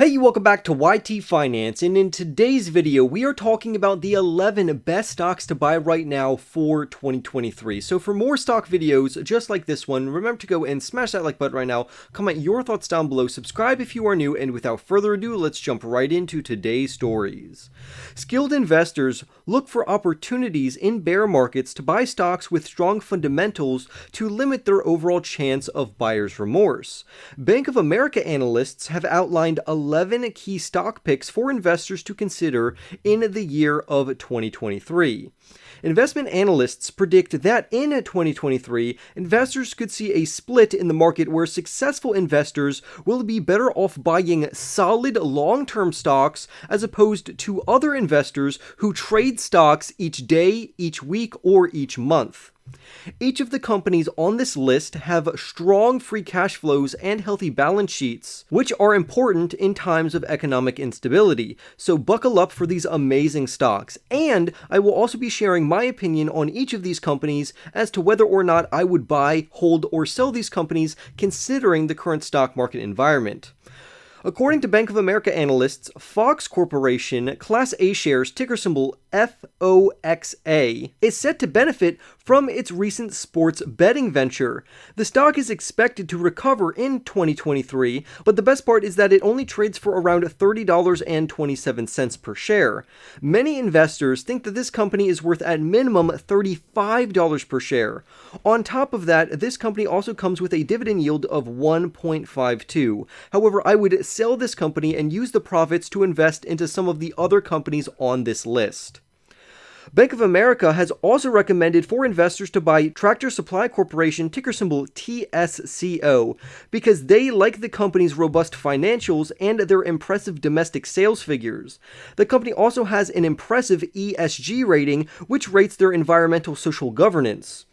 Hey, welcome back to YT Finance, and in today's video, we are talking about the 11 best stocks to buy right now for 2023. So for more stock videos just like this one, remember to go and smash that like button right now, comment your thoughts down below, subscribe if you are new, and without further ado, let's jump right into today's stories. Skilled investors look for opportunities in bear markets to buy stocks with strong fundamentals to limit their overall chance of buyer's remorse. Bank of America analysts have outlined 11 key stock picks for investors to consider in the year of 2023. Investment analysts predict that in 2023, investors could see a split in the market where successful investors will be better off buying solid long-term stocks as opposed to other investors who trade stocks each day, each week, or each month. Each of the companies on this list have strong free cash flows and healthy balance sheets, which are important in times of economic instability, so buckle up for these amazing stocks. And I will also be sharing my opinion on each of these companies as to whether or not I would buy, hold, or sell these companies considering the current stock market environment. According to Bank of America analysts, Fox Corporation Class A shares, ticker symbol FOXA, is set to benefit from its recent sports betting venture. The stock is expected to recover in 2023, but the best part is that it only trades for around $30.27 per share. Many investors think that this company is worth at minimum $35 per share. On top of that, this company also comes with a dividend yield of 1.52. However, I would sell this company and use the profits to invest into some of the other companies on this list. Bank of America has also recommended for investors to buy Tractor Supply Corporation, ticker symbol TSCO, because they like the company's robust financials and their impressive domestic sales figures. The company also has an impressive ESG rating, which rates their environmental social governance.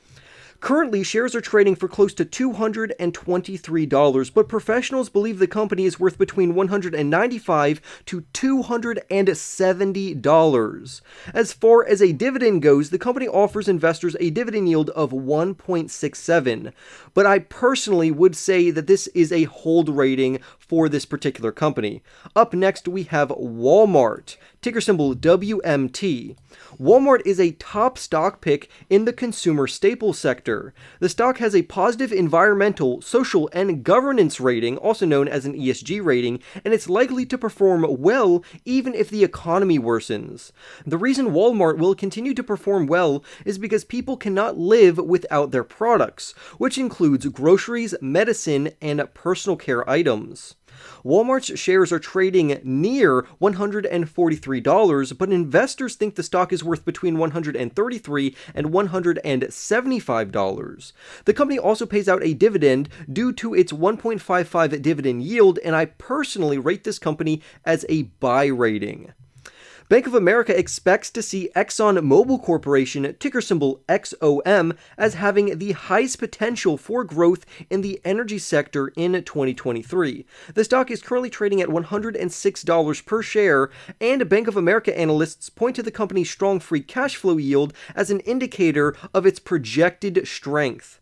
Currently, shares are trading for close to $223, but professionals believe the company is worth between $195 to $270. As far as a dividend goes, the company offers investors a dividend yield of 1.67, but I personally would say that this is a hold rating for this particular company. Up next, we have Walmart, ticker symbol WMT. Walmart is a top stock pick in the consumer staples sector. The stock has a positive environmental, social, and governance rating, also known as an ESG rating, and it's likely to perform well even if the economy worsens. The reason Walmart will continue to perform well is because people cannot live without their products, which includes groceries, medicine, and personal care items. Walmart's shares are trading near $143, but investors think the stock is worth between $133 and $175. The company also pays out a dividend due to its 1.55 dividend yield, and I personally rate this company as a buy rating. Bank of America expects to see Exxon Mobil Corporation, ticker symbol XOM, as having the highest potential for growth in the energy sector in 2023. The stock is currently trading at $106 per share, and Bank of America analysts point to the company's strong free cash flow yield as an indicator of its projected strength.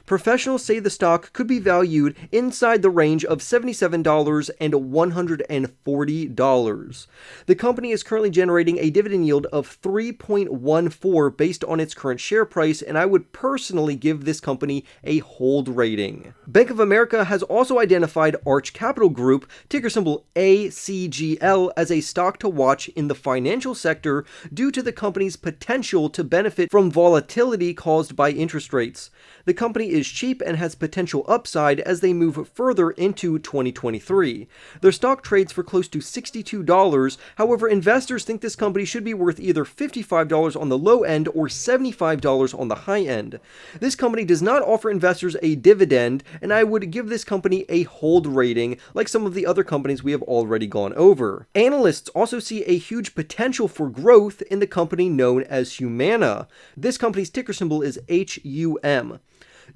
Professionals say the stock could be valued inside the range of $77 and $140. The company is currently generating a dividend yield of 3.14 based on its current share price, and I would personally give this company a hold rating. Bank of America has also identified Arch Capital Group, ticker symbol ACGL, as a stock to watch in the financial sector due to the company's potential to benefit from volatility caused by interest rates. The company is cheap and has potential upside as they move further into 2023. Their stock trades for close to $62. However, investors think this company should be worth either $55 on the low end or $75 on the high end. This company does not offer investors a dividend, and I would give this company a hold rating like some of the other companies we have already gone over. Analysts also see a huge potential for growth in the company known as Humana. This company's ticker symbol is HUM.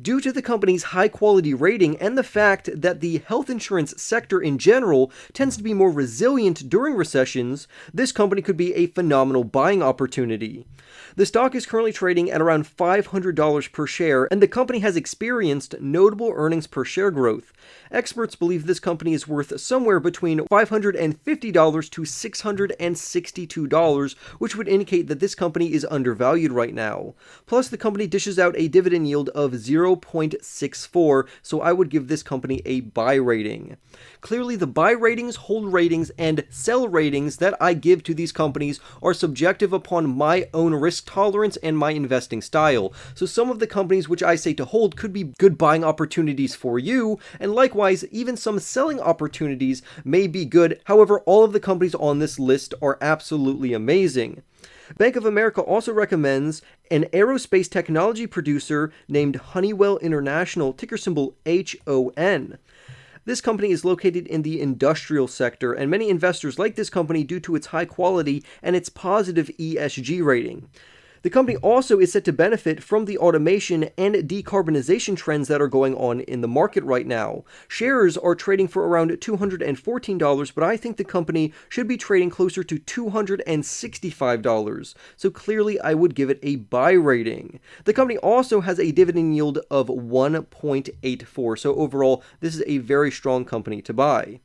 Due to the company's high-quality rating and the fact that the health insurance sector in general tends to be more resilient during recessions, this company could be a phenomenal buying opportunity. The stock is currently trading at around $500 per share, and the company has experienced notable earnings per share growth. Experts believe this company is worth somewhere between $550 to $662, which would indicate that this company is undervalued right now. Plus, the company dishes out a dividend yield of 0.64, so I would give this company a buy rating. Clearly, the buy ratings, hold ratings, and sell ratings that I give to these companies are subjective upon my own risk tolerance and my investing style. So some of the companies which I say to hold could be good buying opportunities for you, and likewise, even some selling opportunities may be good. However, all of the companies on this list are absolutely amazing. Bank of America also recommends an aerospace technology producer named Honeywell International, ticker symbol HON. This company is located in the industrial sector, and many investors like this company due to its high quality and its positive ESG rating. The company also is set to benefit from the automation and decarbonization trends that are going on in the market right now. Shares are trading for around $214, but I think the company should be trading closer to $265. So clearly I would give it a buy rating. The company also has a dividend yield of 1.84, so overall this is a very strong company to buy.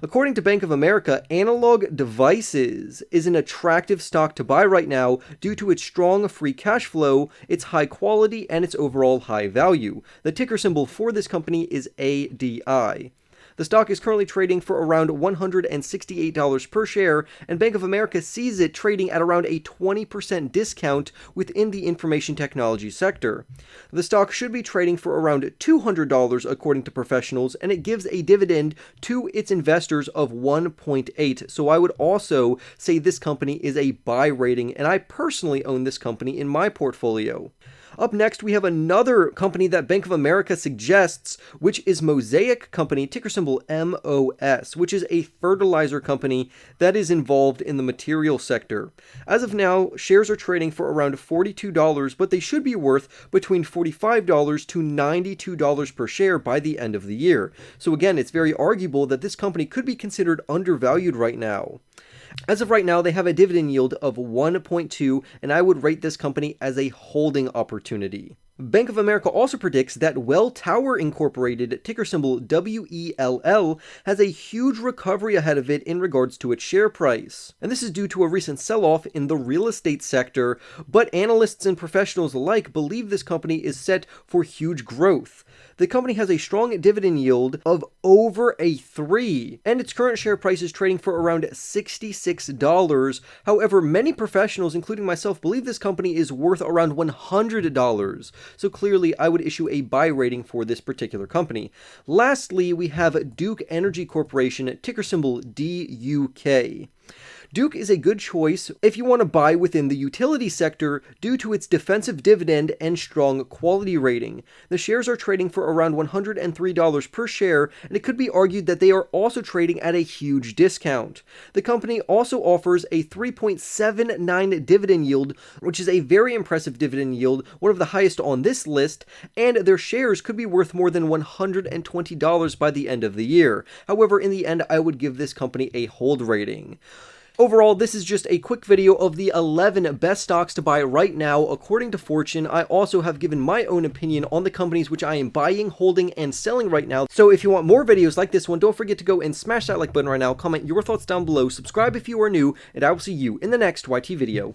According to Bank of America, Analog Devices is an attractive stock to buy right now due to its strong free cash flow, its high quality, and its overall high value. The ticker symbol for this company is ADI. The stock is currently trading for around $168 per share, and Bank of America sees it trading at around a 20% discount within the information technology sector. The stock should be trading for around $200 according to professionals, and it gives a dividend to its investors of 1.8. So I would also say this company is a buy rating, and I personally own this company in my portfolio. Up next, we have another company that Bank of America suggests, which is Mosaic Company, ticker symbol MOS, which is a fertilizer company that is involved in the material sector. As of now, shares are trading for around $42, but they should be worth between $45 to $92 per share by the end of the year. So again, it's very arguable that this company could be considered undervalued right now. As of right now, they have a dividend yield of 1.2, and I would rate this company as a holding opportunity. Bank of America also predicts that WEL Tower Incorporated, ticker symbol WELL, has a huge recovery ahead of it in regards to its share price. And this is due to a recent sell-off in the real estate sector, but analysts and professionals alike believe this company is set for huge growth. The company has a strong dividend yield of over a 3, and its current share price is trading for around $66. However, many professionals, including myself, believe this company is worth around $100. So clearly, I would issue a buy rating for this particular company. Lastly, we have Duke Energy Corporation, ticker symbol DUK. Duke is a good choice if you want to buy within the utility sector due to its defensive dividend and strong quality rating. The shares are trading for around $103 per share, and it could be argued that they are also trading at a huge discount. The company also offers a 3.79 dividend yield, which is a very impressive dividend yield, one of the highest on this list, and their shares could be worth more than $120 by the end of the year. However, in the end, I would give this company a hold rating. Overall, this is just a quick video of the 11 best stocks to buy right now according to Fortune. I also have given my own opinion on the companies which I am buying, holding, and selling right now. So if you want more videos like this one, don't forget to go and smash that like button right now, comment your thoughts down below, subscribe if you are new, and I will see you in the next YT video.